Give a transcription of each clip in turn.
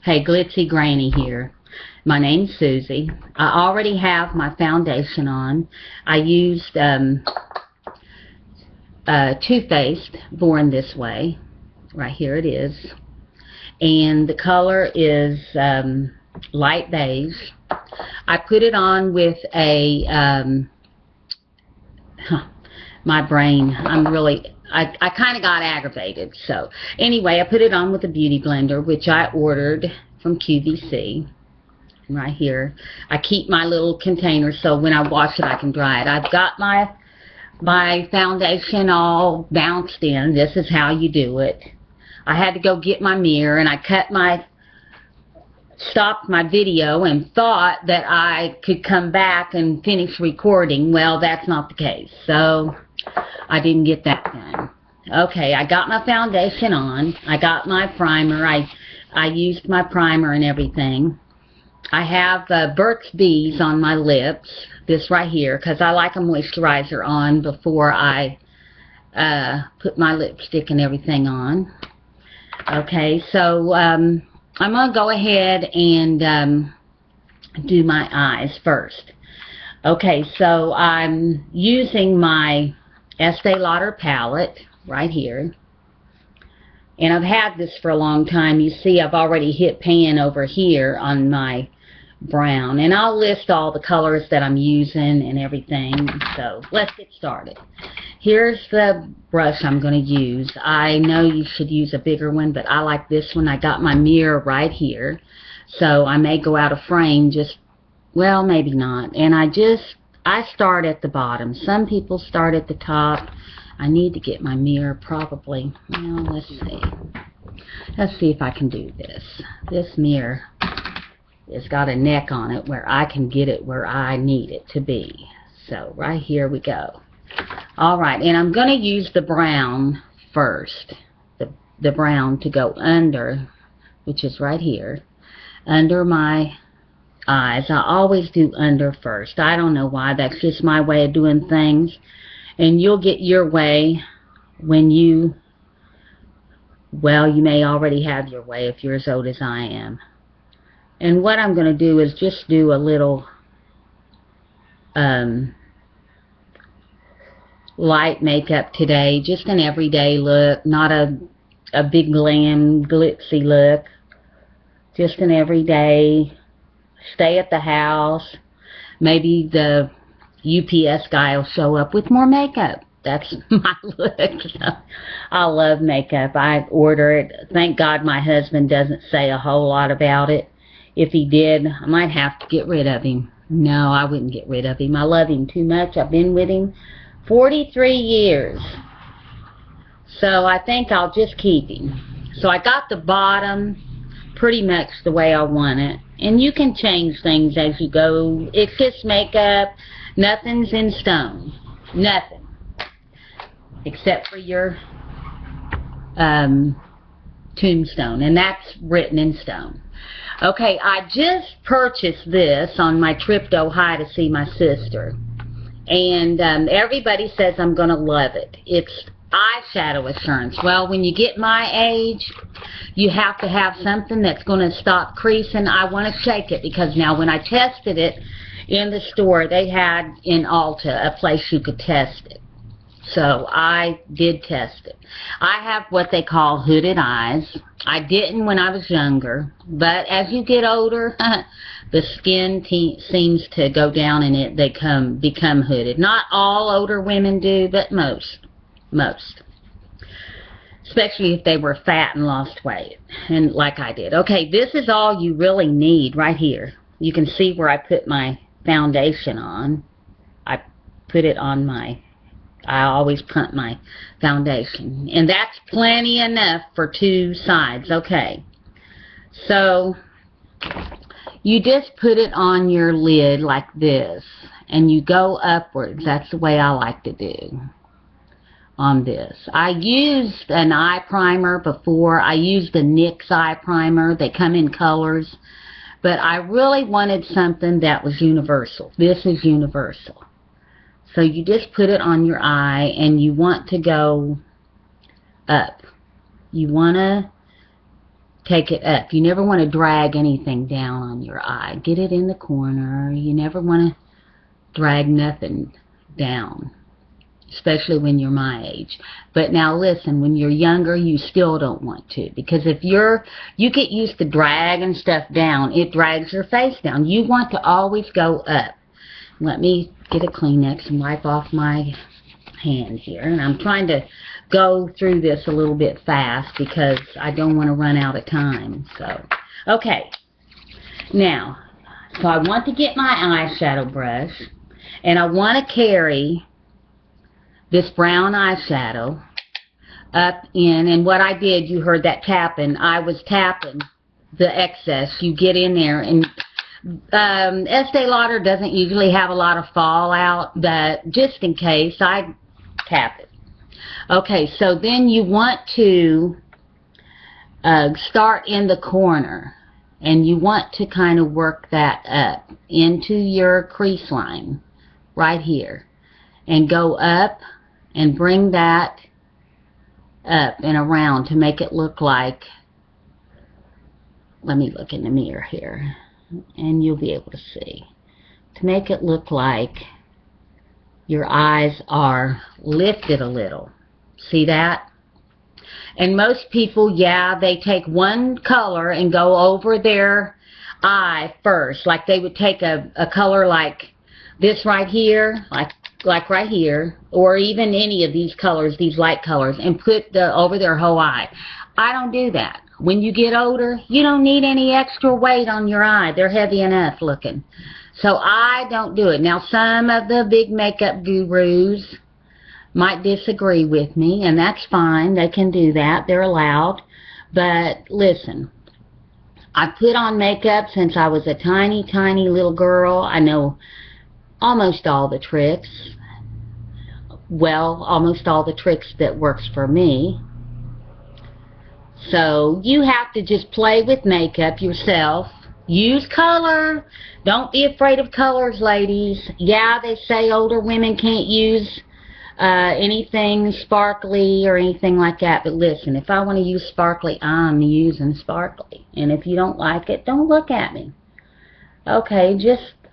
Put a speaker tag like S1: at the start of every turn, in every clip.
S1: Hey, Glitzy Granny here. My name's Susie. I already have my foundation on. I used Too Faced Born This Way. Right here it is. And the color is light beige. I put it on with a, my brain, I kind of got aggravated. So anyway, I put it on with a beauty blender, which I ordered from QVC. Right here. I keep my little container so when I wash it I can dry it. I've got my foundation all bounced in. This is how you do it. I had to go get my mirror, and I stopped my video and thought that I could come back and finish recording. Well, that's not the case. So I didn't get that done. Okay, I got my foundation on. I got my primer. I used my primer and everything. I have Burt's Bees on my lips. This right here, because I like a moisturizer on before I put my lipstick and everything on. Okay, so I'm going to go ahead and do my eyes first. Okay, so I'm using my Estee Lauder palette right here. And I've had this for a long time. You see I've already hit pan over here on my brown. And I'll list all the colors that I'm using and everything. So let's get started. Here's the brush I'm going to use. I know you should use a bigger one, but I like this one. I got my mirror right here. So I may go out of frame, just, well, maybe not. And I start at the bottom. Some people start at the top. I need to get my mirror probably. Well, let's see. Let's see if I can do this. This mirror has got a neck on it where I can get it where I need it to be. So right here we go. Alright, and I'm going to use the brown first. The brown to go under, which is right here, under my eyes. I always do under first. I don't know why. That's just my way of doing things. And you'll get your way when you, well, you may already have your way if you're as old as I am. And what I'm going to do is just do a little light makeup today. Just an everyday look. Not a big glam, glitzy look. Just an everyday, stay at the house. Maybe the UPS guy will show up with more makeup. That's my look. So, I love makeup. I order it. Thank God my husband doesn't say a whole lot about it. If he did, I might have to get rid of him. No, I wouldn't get rid of him. I love him too much. I've been with him 43 years. So I think I'll just keep him. So I got the bottom pretty much the way I want it. And you can change things as you go. It's just makeup. Nothing's in stone. Nothing. Except for your tombstone. And that's written in stone. Okay, I just purchased this on my trip to Ohio to see my sister. And everybody says I'm going to love it. It's eyeshadow assurance. Well, when you get my age, you have to have something that's going to stop creasing. I want to shake it because now when I tested it in the store, they had in Ulta a place you could test it. So I did test it. I have what they call hooded eyes. I didn't when I was younger, but as you get older, the skin seems to go down and they become hooded. Not all older women do, but most. Especially if they were fat and lost weight, and like I did. Okay, this is all you really need right here. You can see where I put my foundation on. I put it on I always pump my foundation. And that's plenty enough for two sides. Okay. So, you just put it on your lid like this. And you go upwards. That's the way I like to do on this. I used an eye primer before. I used the NYX eye primer. They come in colors. But I really wanted something that was universal. This is universal. So you just put it on your eye and you want to go up. You want to take it up. You never want to drag anything down on your eye. Get it in the corner. You never want to drag nothing down, especially when you're my age. But now listen, when you're younger, you still don't want to, because if you get used to dragging stuff down, it drags your face down. You want to always go up. Let me get a Kleenex and wipe off my hand here, and I'm trying to go through this a little bit fast because I don't want to run out of time. So, okay, now, so I want to get my eyeshadow brush, and I want to carry this brown eyeshadow up in, and what I did, you heard that tapping, I was tapping the excess. You get in there, and Estee Lauder doesn't usually have a lot of fallout, but just in case, I tap it. Okay, so then you want to start in the corner, and you want to kind of work that up into your crease line right here, and go up and bring that up and around to make it look like, let me look in the mirror here and you'll be able to see, to make it look like your eyes are lifted a little. See that? And most people, yeah, they take one color and go over their eye first. Like they would take a color like this right here, like right here, or even any of these colors, these light colors, and put over their whole eye. I don't do that. When you get older, you don't need any extra weight on your eye. They're heavy enough looking. So I don't do it. Now, some of the big makeup gurus might disagree with me, and that's fine. They can do that. They're allowed. But listen, I put on makeup since I was a tiny, tiny little girl. I know almost all the tricks. Well, almost all the tricks that works for me. So you have to just play with makeup yourself. Use color. Don't be afraid of colors, ladies. Yeah, they say older women can't use anything sparkly or anything like that. But listen, if I want to use sparkly, I'm using sparkly. And if you don't like it, don't look at me. Okay,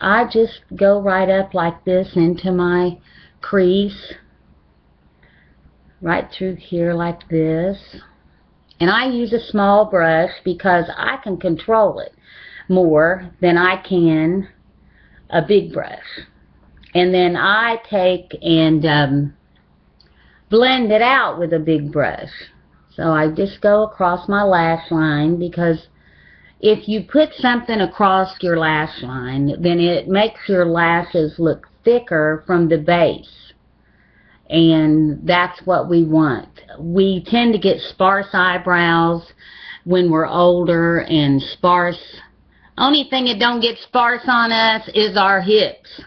S1: I just go right up like this into my crease. Right through here like this. And I use a small brush because I can control it more than I can a big brush. And then I take and blend it out with a big brush. So I just go across my lash line, because if you put something across your lash line, then it makes your lashes look thicker from the base. And that's what we want. We tend to get sparse eyebrows when we're older, and sparse. Only thing that don't get sparse on us is our hips.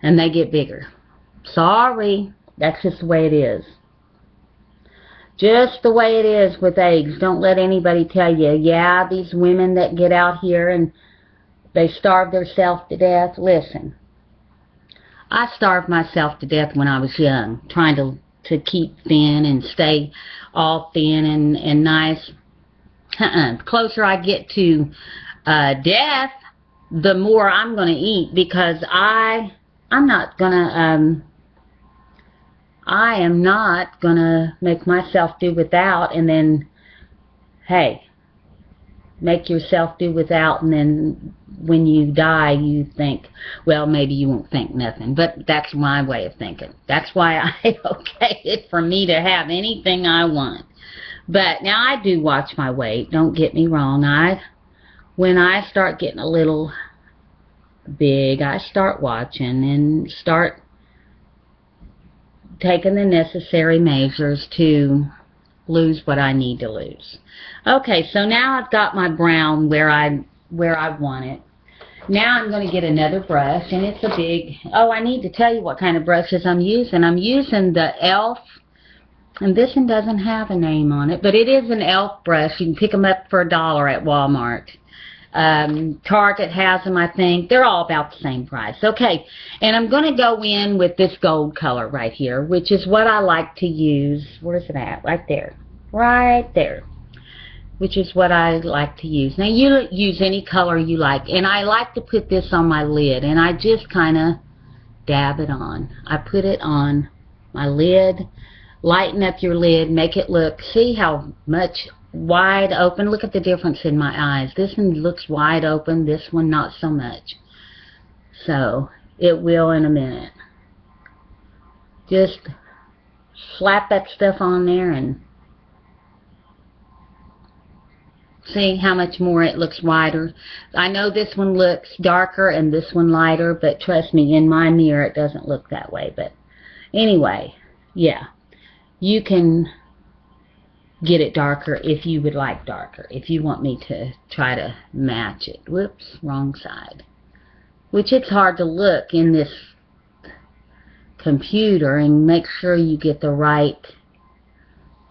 S1: And they get bigger. Sorry. That's just the way it is. Just the way it is with age. Don't let anybody tell you, yeah, these women that get out here and they starve themselves to death. Listen. I starved myself to death when I was young, trying to keep thin and stay all thin and nice. The closer I get to death, the more I'm going to eat, because I am not going to make myself do without, and then, hey, make yourself do without, and then when you die, you think, well, maybe you won't think nothing. But that's my way of thinking. That's why I okay it for me to have anything I want. But now I do watch my weight. Don't get me wrong. When I start getting a little big, I start watching and start taking the necessary measures to lose what I need to lose. Okay, so now I've got my brown where I want it. Now I'm going to get another brush, and it's a big, oh, I need to tell you what kind of brushes I'm using. I'm using the e.l.f., and this one doesn't have a name on it, but it is an e.l.f. brush. You can pick them up for $1 at Walmart. Target has them, I think. They're all about the same price. Okay, and I'm going to go in with this gold color right here, which is what I like to use. Where's it at? Right there. Right there. which is what I like to use. Now you use any color you like, and I like to put this on my lid, and I just kind of dab it on. I put it on my lid, lighten up your lid, make it look, see how much wide open. Look at the difference in my eyes. This one looks wide open, this one not so much. So it will in a minute. Just slap that stuff on there and see how much more it looks wider. I know this one looks darker and this one lighter, but trust me, in my mirror it doesn't look that way. But anyway, yeah, you can get it darker if you would like darker, if you want me to try to match it. Whoops, wrong side. Which it's hard to look in this computer and make sure you get the right.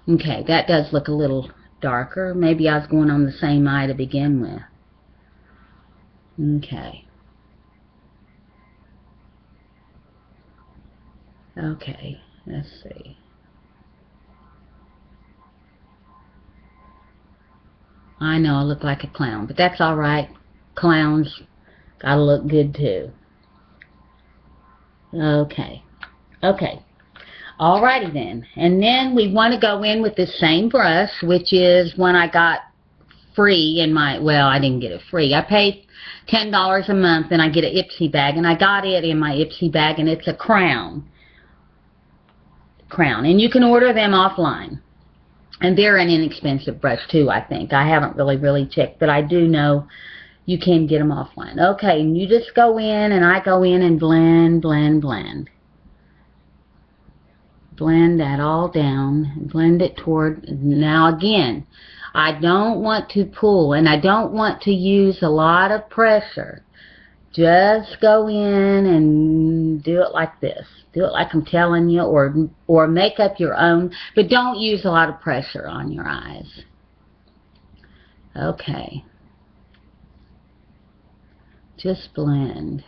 S1: Okay, that does look a little darker. Maybe I was going on the same eye to begin with. Okay. Okay, let's see. I know I look like a clown, but that's alright. Clowns gotta look good too. Okay. Okay. Alrighty then. And then we want to go in with this same brush, which is one I got free in my, well, I didn't get it free. I paid $10 a month and I get an Ipsy bag, and I got it in my Ipsy bag, and it's a crown. And you can order them offline. And they're an inexpensive brush too, I think. I haven't really checked, but I do know you can get them offline. Okay, and you just go in, and I go in and blend. Blend that all down. Blend it toward, now again, I don't want to pull, and I don't want to use a lot of pressure. Just go in and do it like this. Do it like I'm telling you, or make up your own, but don't use a lot of pressure on your eyes. Okay. Just blend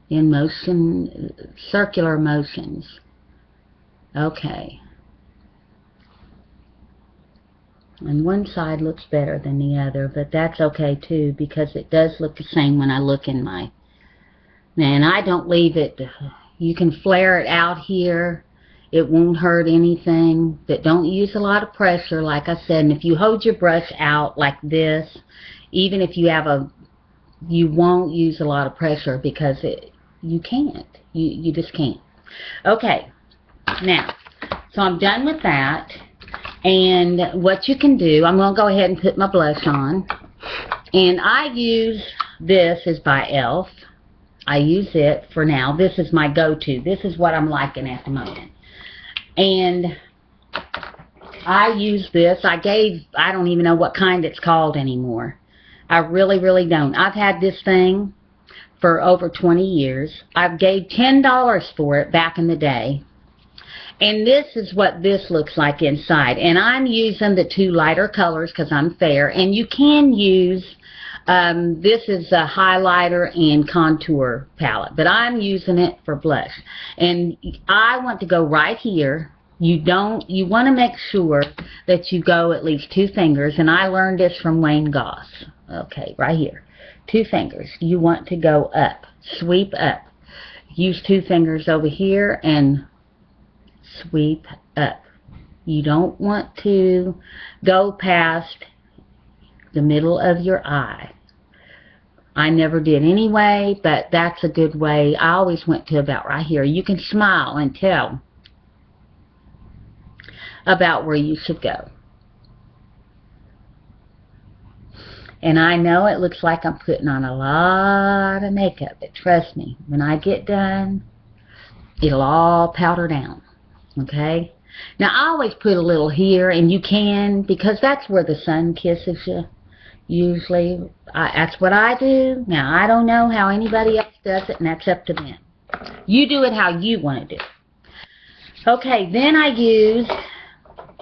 S1: in motion, circular motions. Okay. And one side looks better than the other, but that's okay too, because it does look the same when I look in my, and I don't leave it. You can flare it out here. It won't hurt anything, but don't use a lot of pressure, like I said. And if you hold your brush out like this, even if you have a, you won't use a lot of pressure, because you can't. You just can't. Okay. Now, so I'm done with that, and what you can do, I'm going to go ahead and put my blush on, and I use, this is by e.l.f. I use it for now. This is my go-to. This is what I'm liking at the moment, and I use this. I don't even know what kind it's called anymore. I really don't. I've had this thing for over 20 years. I gave $10 for it back in the day. And this is what this looks like inside. And I'm using the two lighter colors because I'm fair. And you can use, this is a highlighter and contour palette. But I'm using it for blush. And I want to go right here. You want to make sure that you go at least 2 fingers. And I learned this from Wayne Goss. Okay, right here. 2 fingers. You want to go up. Sweep up. Use 2 fingers over here and sweep up. You don't want to go past the middle of your eye. I never did anyway, but that's a good way. I always went to about right here. You can smile and tell about where you should go. And I know it looks like I'm putting on a lot of makeup, but trust me, when I get done, it'll all powder down. Okay? Now, I always put a little here, and you can, because that's where the sun kisses you, usually. That's what I do. Now, I don't know how anybody else does it, and that's up to them. You do it how you want to do it. Okay, then I use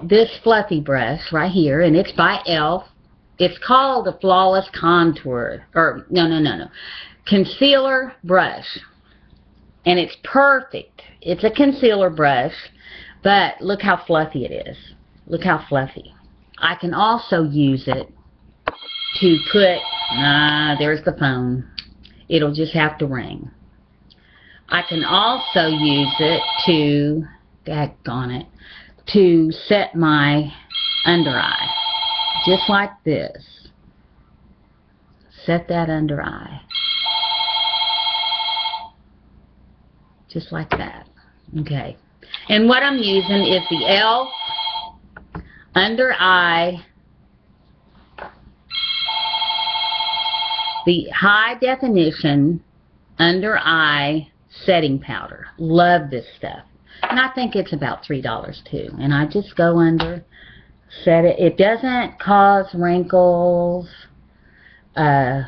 S1: this fluffy brush right here, and it's by e.l.f. It's called a Flawless Contour, or no, concealer brush. And it's perfect. It's a concealer brush, but look how fluffy it is. Look how fluffy. I can also use it to put, there's the phone. It'll just have to ring. I can also use it to, daggone it, to set my under eye. Just like this. Set that under eye. Just like that. Okay. And what I'm using is the e.l.f. under eye, the high definition under eye setting powder. Love this stuff. And I think it's about $3 too. And I just go under, set it. It doesn't cause wrinkles to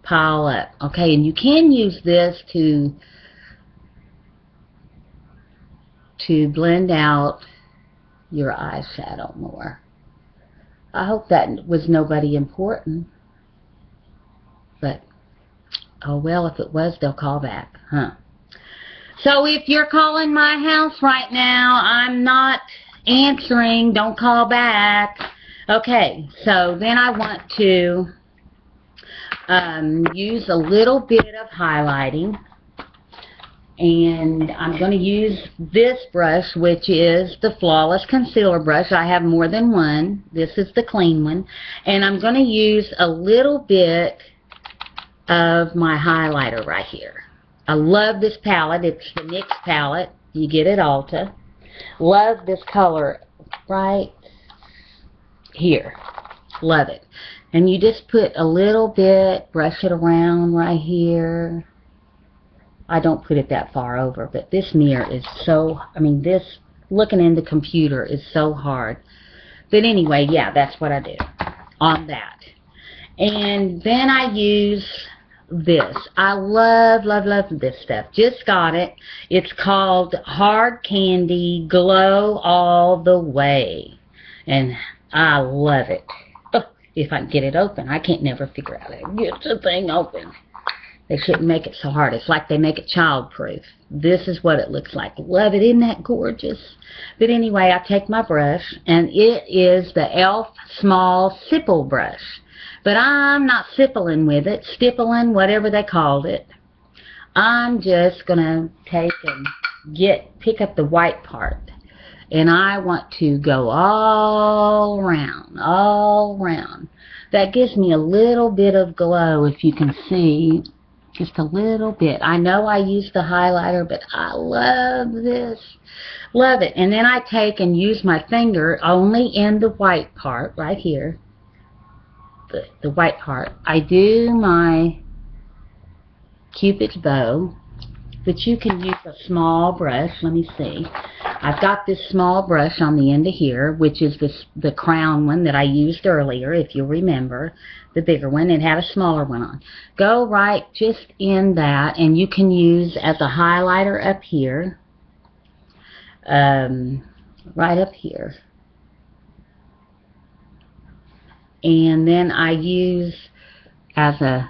S1: pile up. Okay, and you can use this to blend out your eyeshadow more. I hope that was nobody important. But, oh well, if it was, they'll call back, huh? So if you're calling my house right now, I'm not answering. Don't call back. Okay, so then I want to use a little bit of highlighting. And I'm going to use this brush, which is the Flawless Concealer Brush. I have more than one. This is the clean one. And I'm going to use a little bit of my highlighter right here. I love this palette. It's the NYX palette. You get it Ulta. Love this color right here. Love it. And you just put a little bit, brush it around right here. I don't put it that far over, but this mirror is so, this looking in the computer is so hard. But anyway, yeah, that's what I do on that. And then I use this. I love, love, love this stuff. Just got it. It's called Hard Candy Glow All the Way. And I love it. Oh, if I can get it open. I can't never figure out how to get the thing open. They shouldn't make it so hard. It's like they make it child-proof. This is what it looks like. Love it. Isn't that gorgeous? But anyway, I take my brush, and it is the e.l.f. Small Stipple Brush. But I'm not stippling with it. Stippling, whatever they called it. I'm just going to take and pick up the white part. And I want to go all around, all around. That gives me a little bit of glow, if you can see. Just a little bit. I know I use the highlighter, but I love this. Love it. And then I take and use my finger only in the white part right here. The white part. I do my Cupid's bow, but you can use a small brush. Let me see. I've got this small brush on the end of here, which is the crown one that I used earlier, if you remember. The bigger one. It had a smaller one on. Go right just in that, and you can use as a highlighter up here. Right up here. And then I use as a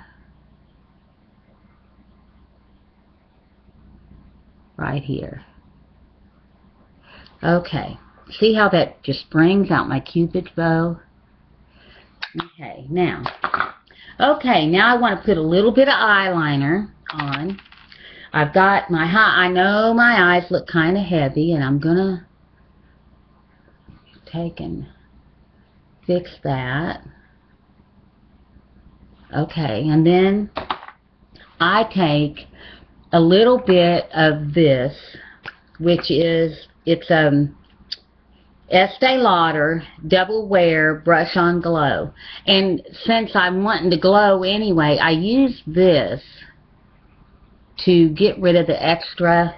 S1: right here. Okay. See how that just brings out my Cupid's bow? Okay, now I want to put a little bit of eyeliner on. I've got my I know my eyes look kind of heavy, and I'm going to take and fix that. Okay, and then I take a little bit of this, which is, it's Estee Lauder Double Wear Brush on Glow. And since I'm wanting to glow anyway, I use this to get rid of the extra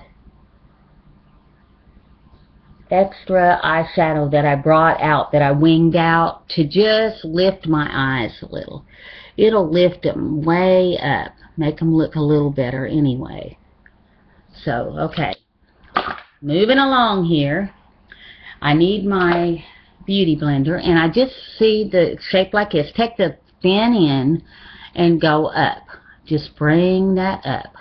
S1: eyeshadow that I brought out, that I winged out, to just lift my eyes a little. It'll lift them way up, make them look a little better anyway. So, okay. Moving along here. I need my beauty blender, and I just see the shape like this. Take the thin end and go up. Just bring that up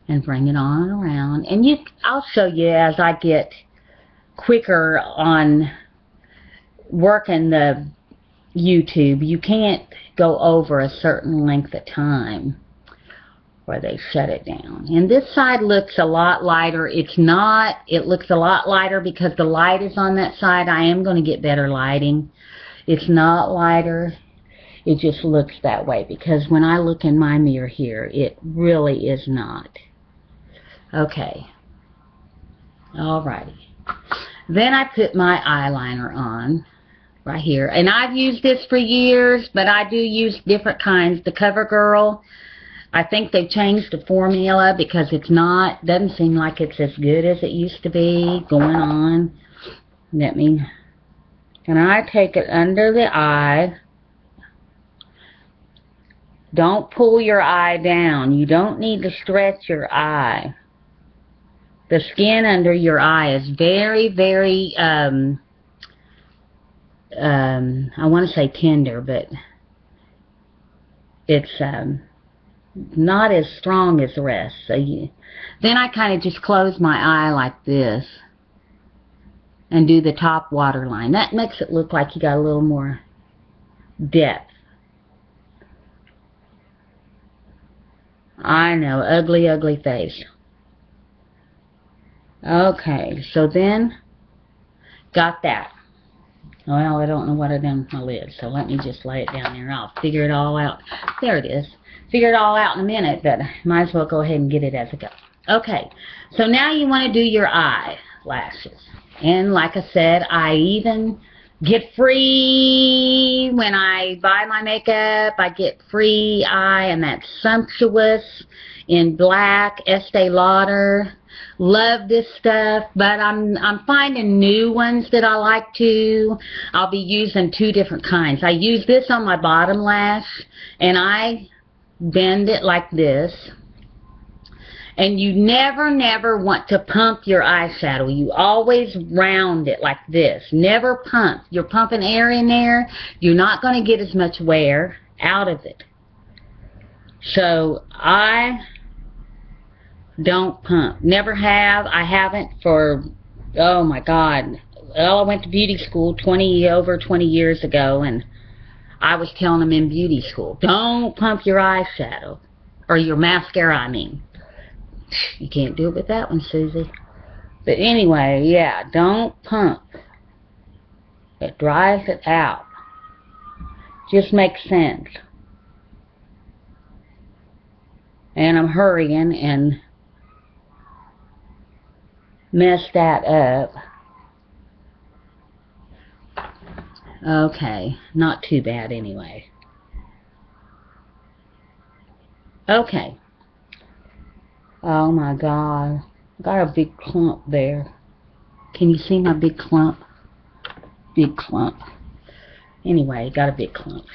S1: and bring it on around. And I'll show you as I get quicker on working the YouTube, you can't go over a certain length of time where they shut it down. And this side looks a lot lighter. It's not. It looks a lot lighter because the light is on that side. I am going to get better lighting. It's not lighter. It just looks that way because when I look in my mirror here, it really is not. Okay. Alrighty. Then I put my eyeliner on right here. And I've used this for years, but I do use different kinds. The CoverGirl, I think they've changed the formula because it's not, doesn't seem like it's as good as it used to be going on. Let me, and I take it under the eye. Don't pull your eye down. You don't need to stretch your eye. The skin under your eye is very, very, I want to say tender, but it's not as strong as the rest. So then I kind of just close my eye like this and do the top waterline. That makes it look like you got a little more depth. I know, ugly, ugly face. Okay, so then, got that. Well, I don't know what I done with my lid, so let me just lay it down there. I'll figure it all out. There it is. Figure it all out in a minute, but might as well go ahead and get it as it goes. Okay, so now you want to do your eyelashes. And like I said, I even get free when I buy my makeup. I get free eye, and that's Sumptuous in black, Estee Lauder. Love this stuff, but I'm finding new ones that I like too. I'll be using two different kinds. I use this on my bottom lash, and I bend it like this. And you never, never want to pump your eyeshadow. You always round it like this. Never pump. You're pumping air in there. You're not going to get as much wear out of it. So I don't pump. Never have. I haven't for, oh my God. Well, I went to beauty school over 20 years ago, and I was telling them in beauty school, don't pump your eyeshadow. Or your mascara, I mean. You can't do it with that one, Susie. But anyway, yeah, don't pump. It dries it out. Just makes sense. And I'm hurrying and mess that up. Okay, not too bad anyway. Okay. Oh my God, got a big clump there. Can you see my big clump? Big clump. Anyway, got a big clump.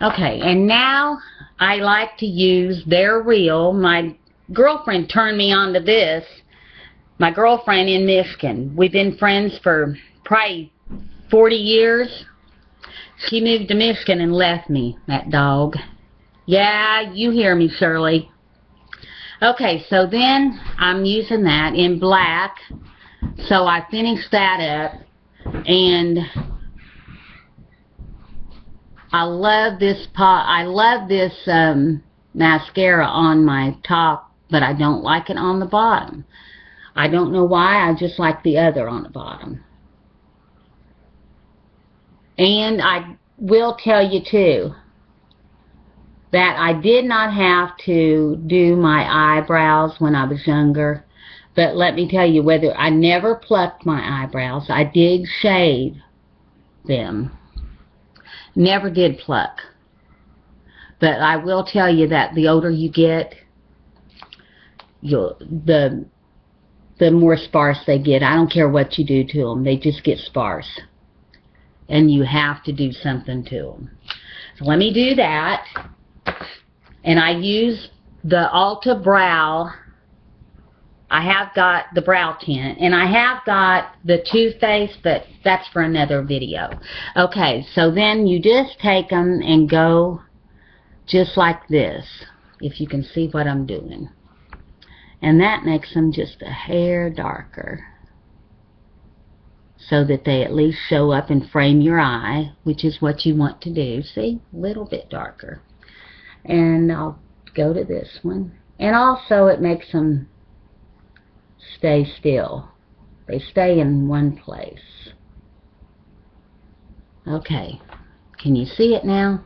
S1: Okay, and now I like to use They're Real. My girlfriend turned me on to this. My girlfriend in Michigan. We've been friends for probably 40 years. She moved to Michigan and left me, that dog. Yeah, you hear me, Shirley. Okay, so then I'm using that in black. So I finished that up, and I love this mascara on my top, but I don't like it on the bottom. I don't know why. I just like the other on the bottom. And I will tell you too that I did not have to do my eyebrows when I was younger. But let me tell you, whether I never plucked my eyebrows, I did shave them. Never did pluck. But I will tell you that the older you get, the more sparse they get. I don't care what you do to them. They just get sparse. And you have to do something to them. So let me do that. And I use the Ulta Brow. I have got the brow tint. And I have got the Too Faced, but that's for another video. Okay, so then you just take them and go just like this. If you can see what I'm doing. And that makes them just a hair darker. so that they at least show up and frame your eye, which is what you want to do. See, a little bit darker. And I'll go to this one. And also it makes them stay still. They stay in one place. Okay, can you see it now?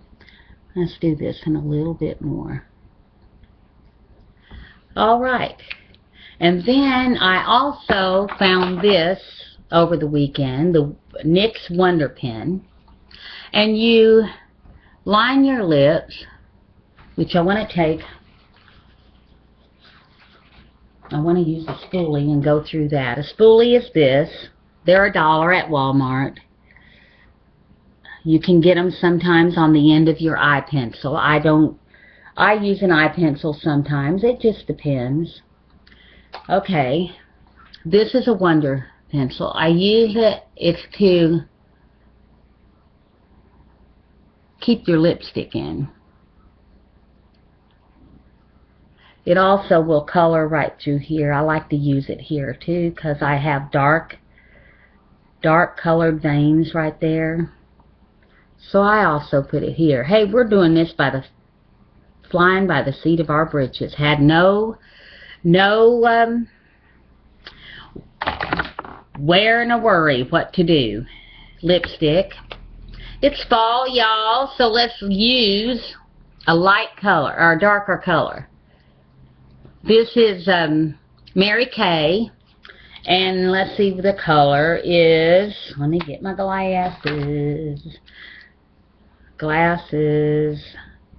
S1: Let's do this in a little bit more. Alright, and then I also found this over the weekend, the NYX Wonder Pen. And you line your lips, which I want to take. I want to use a spoolie and go through that. A spoolie is this. They're $1 at Walmart. You can get them sometimes on the end of your eye pencil. I use an eye pencil sometimes. It just depends. Okay. This is a Wonder pencil. I use it. It's to keep your lipstick in. It also will color right through here. I like to use it here too because I have dark colored veins right there. So I also put it here. Hey, we're doing this flying by the seat of our britches. Had no where in a worry what to do. Lipstick. It's fall, y'all, so let's use a light color or a darker color. This is Mary Kay, and let's see what the color is. Let me get my glasses.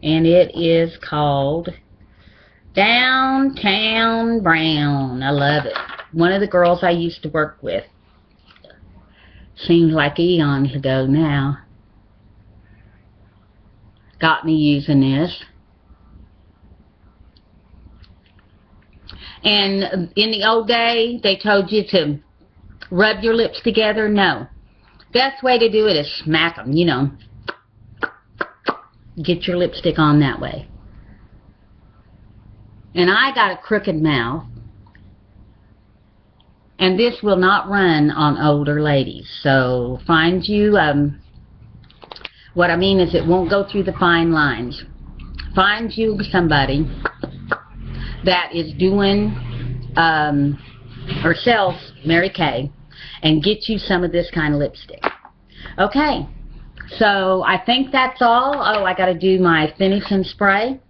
S1: And it is called Downtown Brown. I love it. One of the girls I used to work with. Seems like eons ago now. Got me using this. And in the old day, they told you to rub your lips together. No. Best way to do it is smack them, you know. Get your lipstick on that way. And I got a crooked mouth. And this will not run on older ladies. So find you, what I mean is it won't go through the fine lines. Find you somebody that is doing or sells Mary Kay and get you some of this kind of lipstick. Okay, so I think that's all. Oh, I got to do my finishing spray,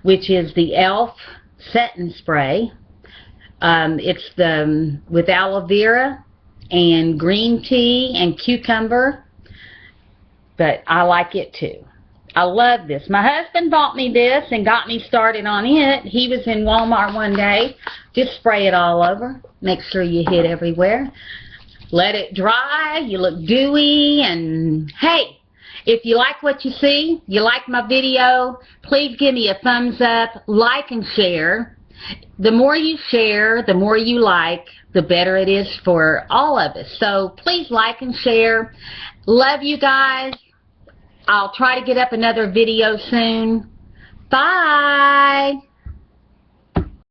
S1: which is the e.l.f. setting spray. It's with aloe vera and green tea and cucumber, but I like it too. I love this. My husband bought me this and got me started on it. He was in Walmart one day. Just spray it all over. Make sure you hit everywhere. Let it dry. You look dewy. And hey, if you like what you see, you like my video, please give me a thumbs up, like and share. The more you share, the more you like, the better it is for all of us. So please like and share. Love you guys. I'll try to get up another video soon. Bye.